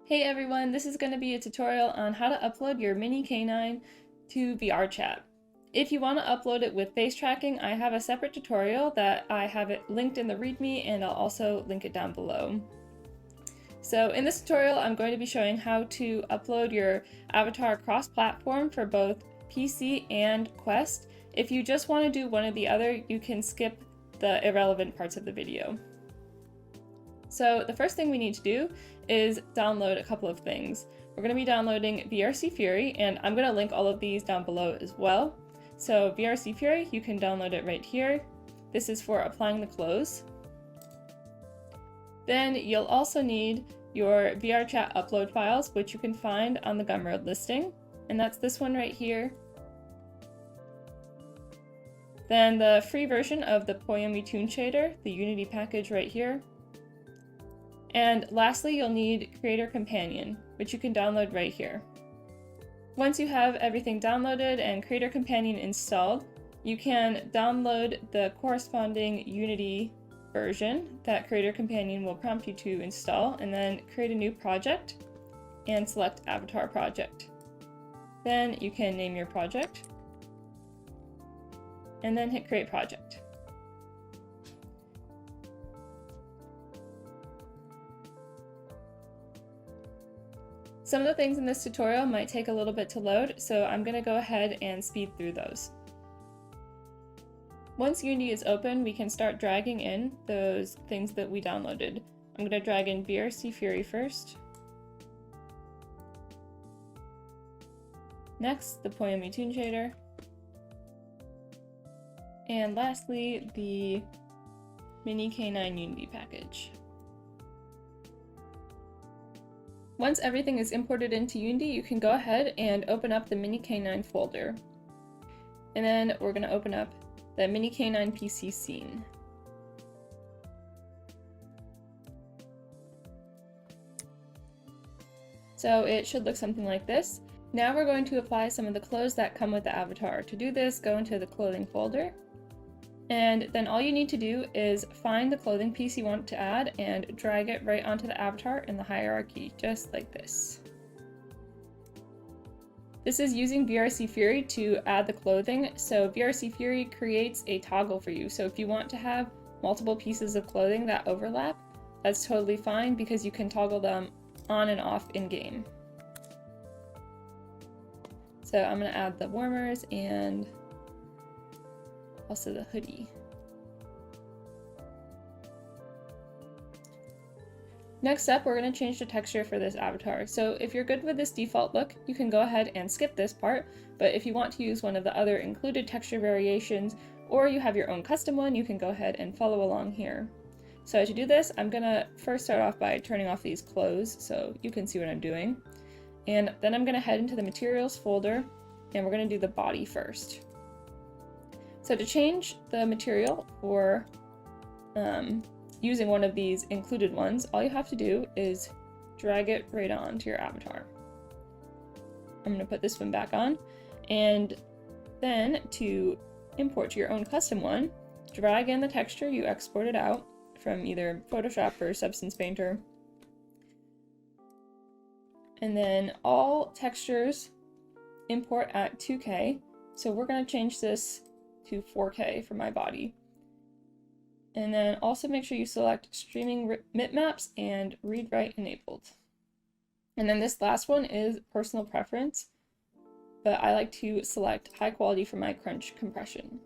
Hey everyone, this is going to be a tutorial on how to upload your mini canine to VRChat. If you want to upload it with face tracking, I have a separate tutorial that I have it linked in the README, and I'll also link it down below. So in this tutorial, I'm going to be showing how to upload your avatar cross-platform for both PC and Quest. If you just want to do one or the other, you can skip the irrelevant parts of the video. So the first thing we need to do is download a couple of things. We're going to be downloading VRC Fury, and I'm going to link all of these down below as well. So VRC Fury, you can download it right here. This is for applying the clothes. Then you'll also need your VRChat upload files, which you can find on the Gumroad listing, and that's this one right here. Then the free version of the Poyami Toon Shader, the Unity package right here. And lastly, you'll need Creator Companion, which you can download right here. Once you have everything downloaded and Creator Companion installed, you can download the corresponding Unity version that Creator Companion will prompt you to install, and then create a new project and select Avatar Project. Then you can name your project and then hit Create Project. Some of the things in this tutorial might take a little bit to load, so I'm going to go ahead and speed through those. Once Unity is open, we can start dragging in those things that we downloaded. I'm going to drag in VRC Fury first. Next, the Poyami Toon Shader. And lastly, the Mini Canine Unity package. Once everything is imported into Unity, you can go ahead and open up the Mini Canine folder. And then we're going to open up the Mini Canine PC scene. So it should look something like this. Now we're going to apply some of the clothes that come with the avatar. To do this, go into the clothing folder. And then all you need to do is find the clothing piece you want to add and drag it right onto the avatar in the hierarchy, just like this. This is using VRC Fury to add the clothing. So VRC Fury creates a toggle for you. So if you want to have multiple pieces of clothing that overlap, that's totally fine because you can toggle them on and off in game. So I'm going to add the warmers and also the hoodie. Next up, we're going to change the texture for this avatar. So if you're good with this default look, you can go ahead and skip this part, but if you want to use one of the other included texture variations, or you have your own custom one, you can go ahead and follow along here. So to do this, I'm going to first start off by turning off these clothes so you can see what I'm doing. And then I'm going to head into the materials folder, and we're going to do the body first. So to change the material for using one of these included ones, all you have to do is drag it right onto your avatar. I'm going to put this one back on, and then to import your own custom one, drag in the texture you exported out from either Photoshop or Substance Painter. And then all textures import at 2K, so we're going to change this to 4K for my body. And then also make sure you select streaming bitmaps and read-write enabled. And then this last one is personal preference, but I like to select high quality for my crunch compression.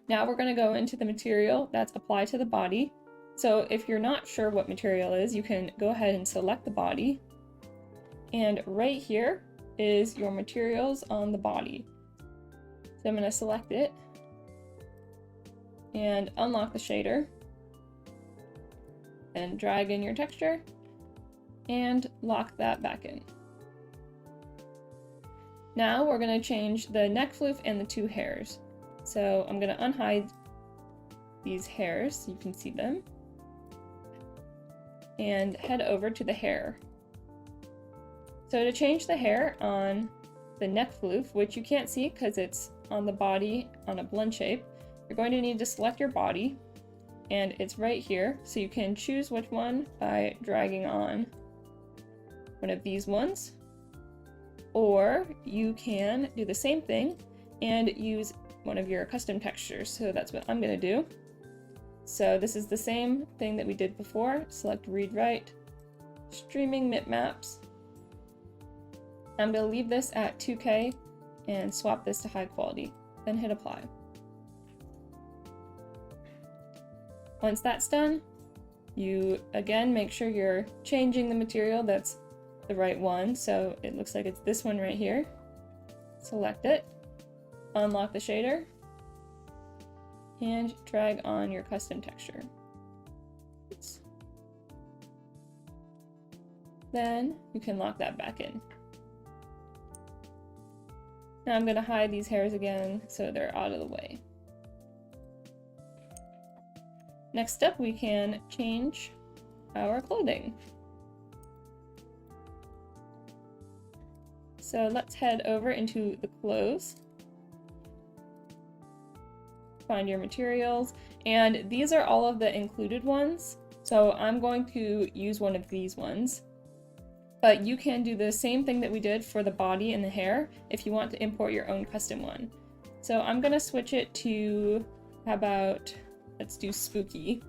Now we're going to go into the material that's applied to the body. So if you're not sure what material is, you can go ahead and select the body. And right here is your materials on the body. So I'm going to select it and unlock the shader and drag in your texture and lock that back in. Now we're going to change the neck floof and the two hairs. So I'm going to unhide these hairs so you can see them and head over to the hair. So to change the hair on the neck floof, which you can't see because it's on the body on a blend shape, you're going to need to select your body and it's right here. So you can choose which one by dragging on one of these ones, or you can do the same thing and use one of your custom textures. So that's what I'm going to do. So this is the same thing that we did before. Select read write, streaming bitmaps. I'm going to leave this at 2K and swap this to high quality, then hit apply. Once that's done, you again make sure you're changing the material that's the right one. So it looks like it's this one right here. Select it, unlock the shader, and drag on your custom texture. Oops. Then you can lock that back in. Now I'm going to hide these hairs again so they're out of the way. Next up, we can change our clothing. So let's head over into the clothes. Find your materials, and these are all of the included ones. So I'm going to use one of these ones, but you can do the same thing that we did for the body and the hair if you want to import your own custom one. So I'm gonna switch it to, how about, let's do spooky.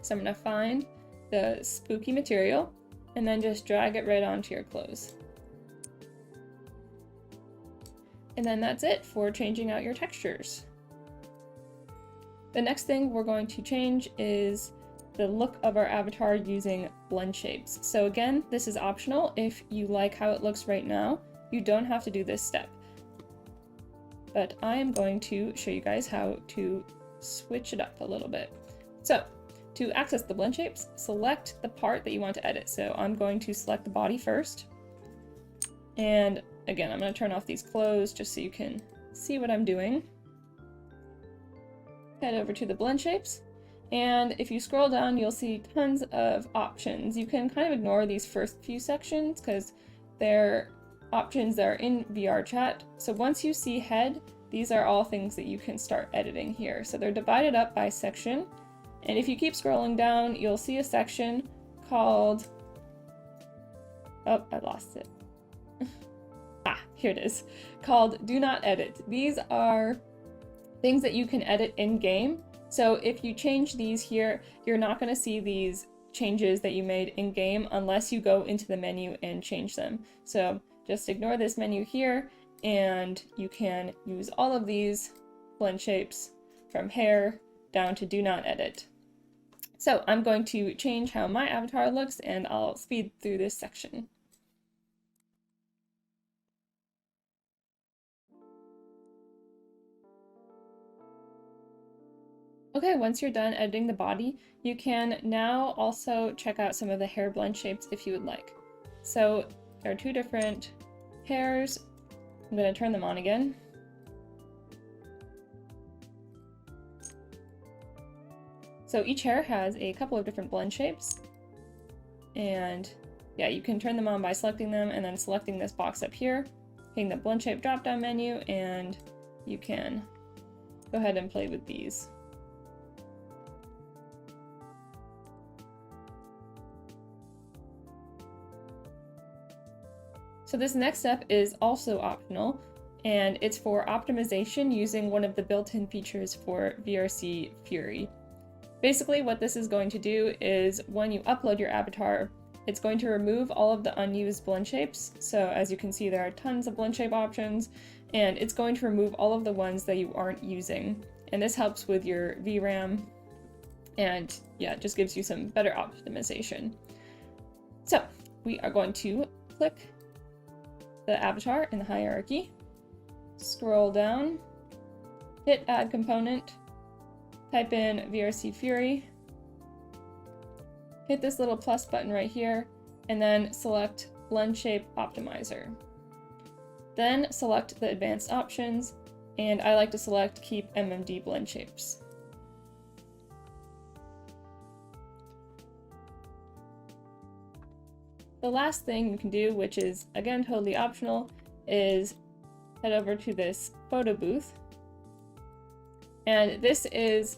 So I'm gonna find the spooky material and then just drag it right onto your clothes. And then that's it for changing out your textures. The next thing we're going to change is the look of our avatar using Blendshapes. So again, this is optional. If you like how it looks right now, you don't have to do this step. But I am going to show you guys how to switch it up a little bit. So to access the Blendshapes, select the part that you want to edit. So I'm going to select the body first. And again, I'm going to turn off these clothes just so you can see what I'm doing. Head over to the Blendshapes, and if you scroll down, you'll see tons of options. You can kind of ignore these first few sections because they're options that are in VRChat. So once you see head, these are all things that you can start editing here. So they're divided up by section, and if you keep scrolling down, you'll see a section called, oh, I lost it. Here it is, called Do Not Edit. These are things that you can edit in-game. So if you change these here, you're not going to see these changes that you made in-game unless you go into the menu and change them. So just ignore this menu here, and you can use all of these Blendshapes from hair down to Do Not Edit. So I'm going to change how my avatar looks, and I'll speed through this section. Okay, once you're done editing the body, you can now also check out some of the hair Blendshapes if you would like. So there are two different hairs. I'm going to turn them on again. So each hair has a couple of different Blendshapes. And yeah, you can turn them on by selecting them and then selecting this box up here, hitting the Blendshape drop-down menu, and you can go ahead and play with these. So this next step is also optional, and it's for optimization using one of the built-in features for VRC Fury. Basically, what this is going to do is when you upload your avatar, it's going to remove all of the unused Blendshapes. So as you can see, there are tons of Blendshape options, and it's going to remove all of the ones that you aren't using. And this helps with your VRAM, and yeah, it just gives you some better optimization. So we are going to click the avatar in the hierarchy, scroll down, hit Add Component, type in VRC Fury, hit this little plus button right here, and then select Blendshape Optimizer. Then select the advanced options, and I like to select Keep MMD Blendshapes. The last thing you can do, which is again totally optional, is head over to this Photobooth. And this is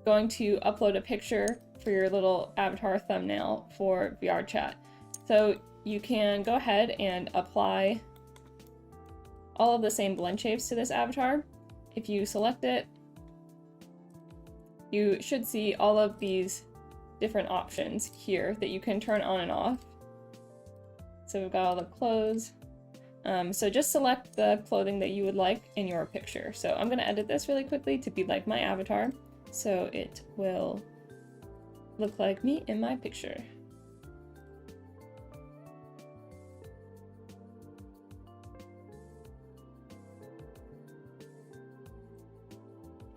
going to upload a picture for your little avatar thumbnail for VRChat. So you can go ahead and apply all of the same blend shapes to this avatar. If you select it, you should see all of these different options here that you can turn on and off. So we've got all the clothes. So just select the clothing that you would like in your picture. So I'm going to edit this really quickly to be like my avatar, so it will look like me in my picture.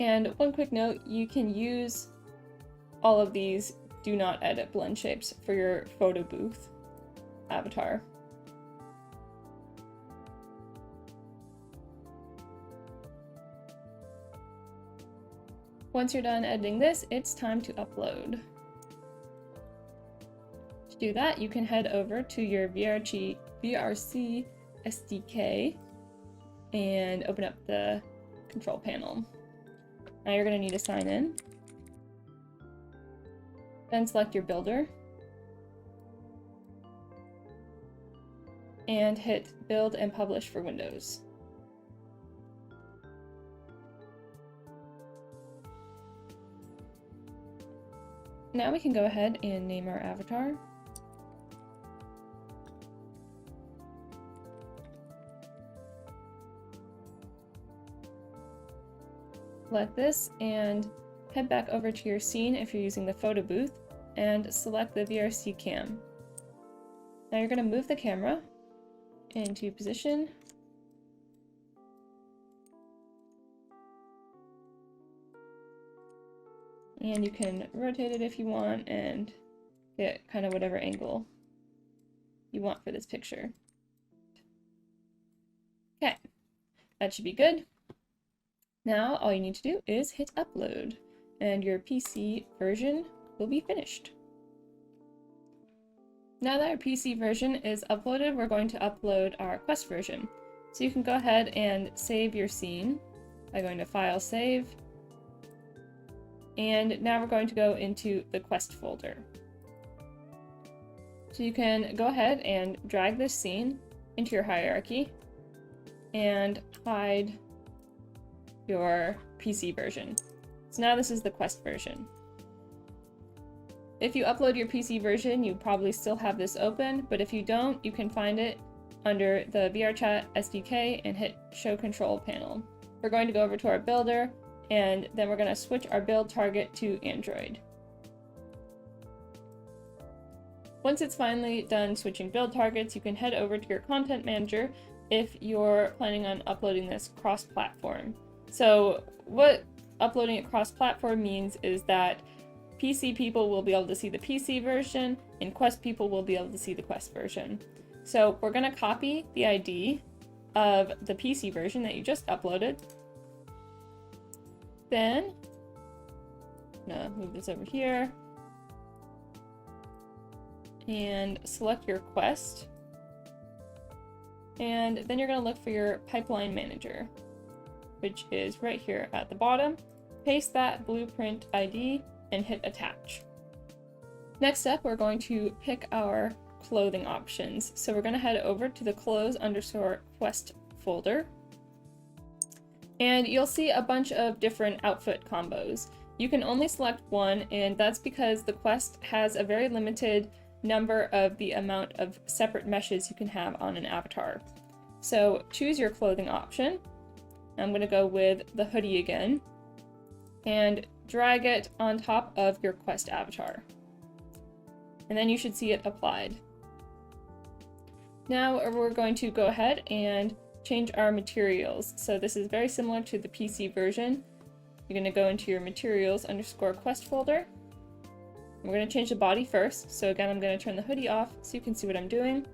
And one quick note, you can use all of these do not edit blend shapes for your Photobooth avatar. Once you're done editing this, it's time to upload. To do that, you can head over to your VRC SDK and open up the control panel. Now you're going to need to sign in. Then select your builder. And hit Build and Publish for Windows. Now we can go ahead and name our avatar. Select this and head back over to your scene if you're using the Photobooth and select the VRC cam. Now you're going to move the camera into position. And you can rotate it if you want and get kind of whatever angle you want for this picture. Okay, that should be good. Now all you need to do is hit upload and your PC version will be finished. Now that our PC version is uploaded, we're going to upload our Quest version. So you can go ahead and save your scene by going to File, Save. And now we're going to go into the Quest folder. So you can go ahead and drag this scene into your hierarchy and hide your PC version. So now this is the Quest version. If you upload your PC version, you probably still have this open, but if you don't, you can find it under the VRChat SDK and hit Show Control Panel. We're going to go over to our builder, and then we're going to switch our build target to Android. Once it's finally done switching build targets, you can head over to your content manager if you're planning on uploading this cross-platform. So what uploading it cross-platform means is that PC people will be able to see the PC version, and Quest people will be able to see the Quest version. So we're going to copy the ID of the PC version that you just uploaded. Then, I'm going to move this over here, and select your Quest. And then you're going to look for your pipeline manager, which is right here at the bottom. Paste that blueprint ID and hit attach. Next up, we're going to pick our clothing options. So we're going to head over to the clothes_quest folder. And you'll see a bunch of different outfit combos. You can only select one, and that's because the Quest has a very limited number of the amount of separate meshes you can have on an avatar. So choose your clothing option. I'm going to go with the hoodie again, and drag it on top of your Quest avatar. And then you should see it applied. Now we're going to go ahead and change our materials. So this is very similar to the PC version. You're going to go into your materials_quest folder. We're going to change the body first. So again, I'm going to turn the hoodie off so you can see what I'm doing.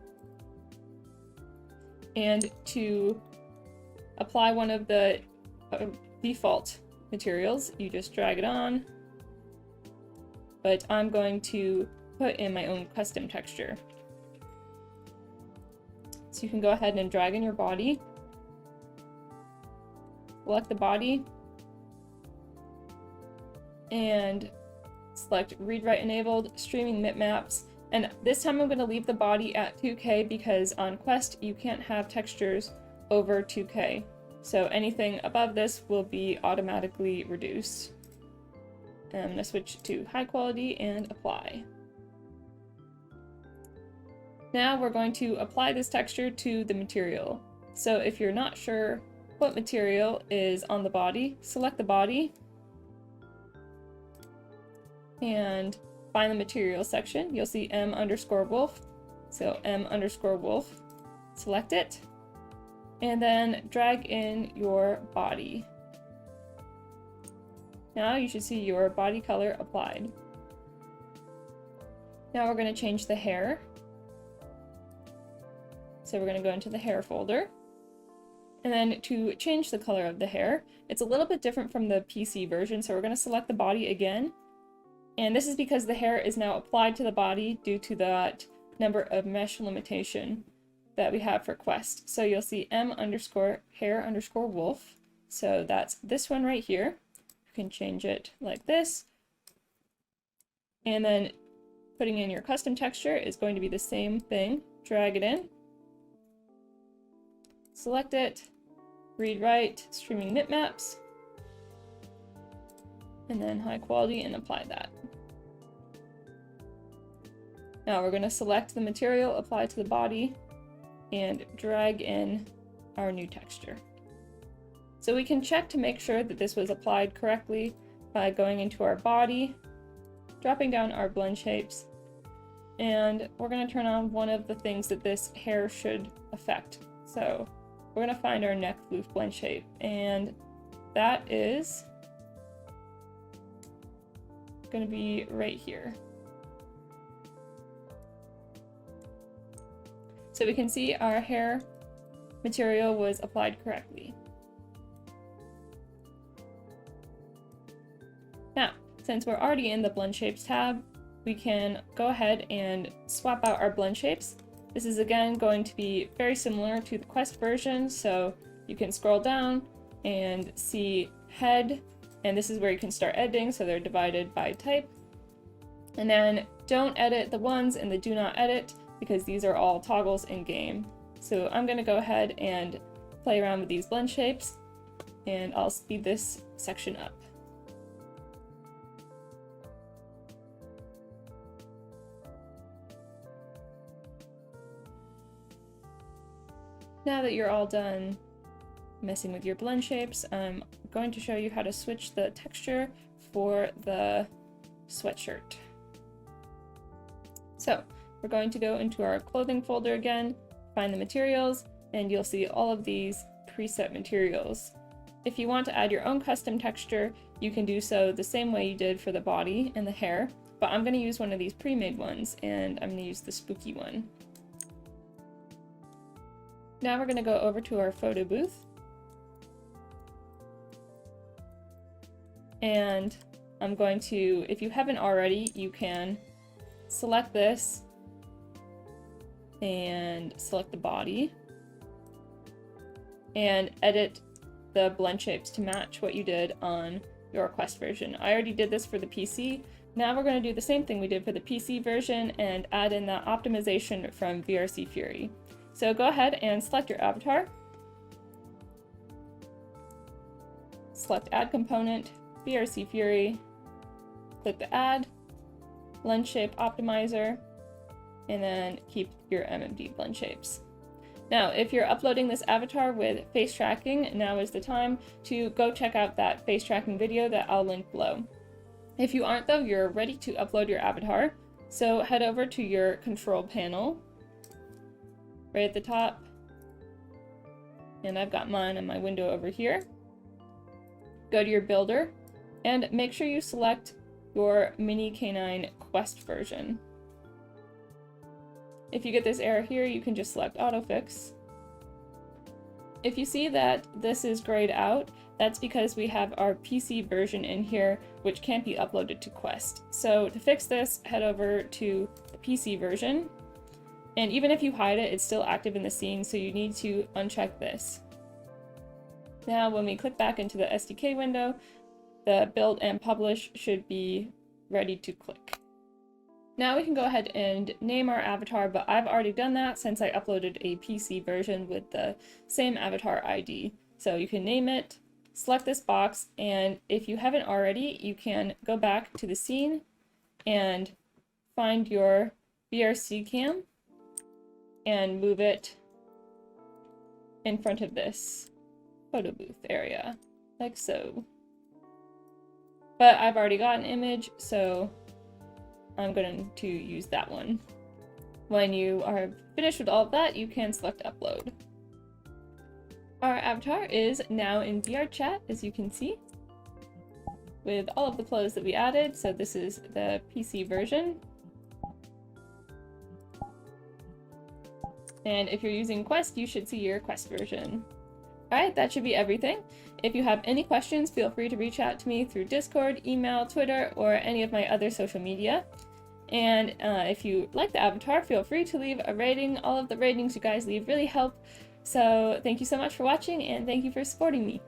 And to apply one of the default materials, you just drag it on, but I'm going to put in my own custom texture. So you can go ahead and drag in your body, select the body, and select read write enabled, streaming bitmaps. And this time I'm going to leave the body at 2K because on Quest you can't have textures over 2K. So anything above this will be automatically reduced. And I'm going to switch to high quality and apply. Now we're going to apply this texture to the material. So if you're not sure what material is on the body, select the body and find the material section. You'll see m_wolf. So m_wolf, select it, and then drag in your body. Now you should see your body color applied. Now we're going to change the hair. So we're going to go into the hair folder. And then to change the color of the hair, it's a little bit different from the PC version. So we're going to select the body again. And this is because the hair is now applied to the body due to that number of mesh limitation that we have for Quest. So you'll see m_hair_wolf. So that's this one right here. You can change it like this. And then putting in your custom texture is going to be the same thing. Drag it in. Select it, read write, streaming bitmaps, and then high quality and apply that. Now we're going to select the material, apply to the body, and drag in our new texture. So we can check to make sure that this was applied correctly by going into our body, dropping down our blend shapes, and we're going to turn on one of the things that this hair should affect. So we're going to find our neck floof blend shape, and that is going to be right here. So we can see our hair material was applied correctly. Now, since we're already in the Blend Shapes tab, we can go ahead and swap out our blend shapes. This is again going to be very similar to the Quest version, so you can scroll down and see head, and this is where you can start editing, so they're divided by type. And then don't edit the ones in the do not edit, because these are all toggles in game. So I'm going to go ahead and play around with these blend shapes, and I'll speed this section up. Now that you're all done messing with your blend shapes, I'm going to show you how to switch the texture for the sweatshirt. So we're going to go into our clothing folder again, find the materials, and you'll see all of these preset materials. If you want to add your own custom texture, you can do so the same way you did for the body and the hair, but I'm going to use one of these pre-made ones, and I'm going to use the spooky one. Now we're going to go over to our Photobooth, and I'm going to, if you haven't already, you can select this and select the body and edit the blend shapes to match what you did on your Quest version. I already did this for the PC. Now we're going to do the same thing we did for the PC version and add in that optimization from VRC Fury. So go ahead and select your avatar, select Add Component, VRC Fury, click the Add, Blend Shape Optimizer, and then keep your MMD blend shapes. Now, if you're uploading this avatar with face tracking, now is the time to go check out that face tracking video that I'll link below. If you aren't though, you're ready to upload your avatar. So head over to your control panel, right at the top, and I've got mine in my window over here. Go to your builder and make sure you select your mini Canine Quest version. If you get this error here, you can just select autofix. If you see that this is grayed out, that's because we have our PC version in here, which can't be uploaded to Quest. So to fix this, head over to the PC version. And even if you hide it, it's still active in the scene, so you need to uncheck this. Now, when we click back into the SDK window, the build and publish should be ready to click. Now we can go ahead and name our avatar, but I've already done that since I uploaded a PC version with the same avatar ID. So you can name it, select this box, and if you haven't already, you can go back to the scene and find your VRC cam and move it in front of this photo booth area, like so. But I've already got an image, so I'm going to use that one. When you are finished with all of that, you can select upload. Our avatar is now in VRChat, as you can see, with all of the clothes that we added. So this is the PC version. And if you're using Quest, you should see your Quest version. Alright, that should be everything. If you have any questions, feel free to reach out to me through Discord, email, Twitter, or any of my other social media. And if you like the avatar, feel free to leave a rating. All of the ratings you guys leave really help. So thank you so much for watching, and thank you for supporting me.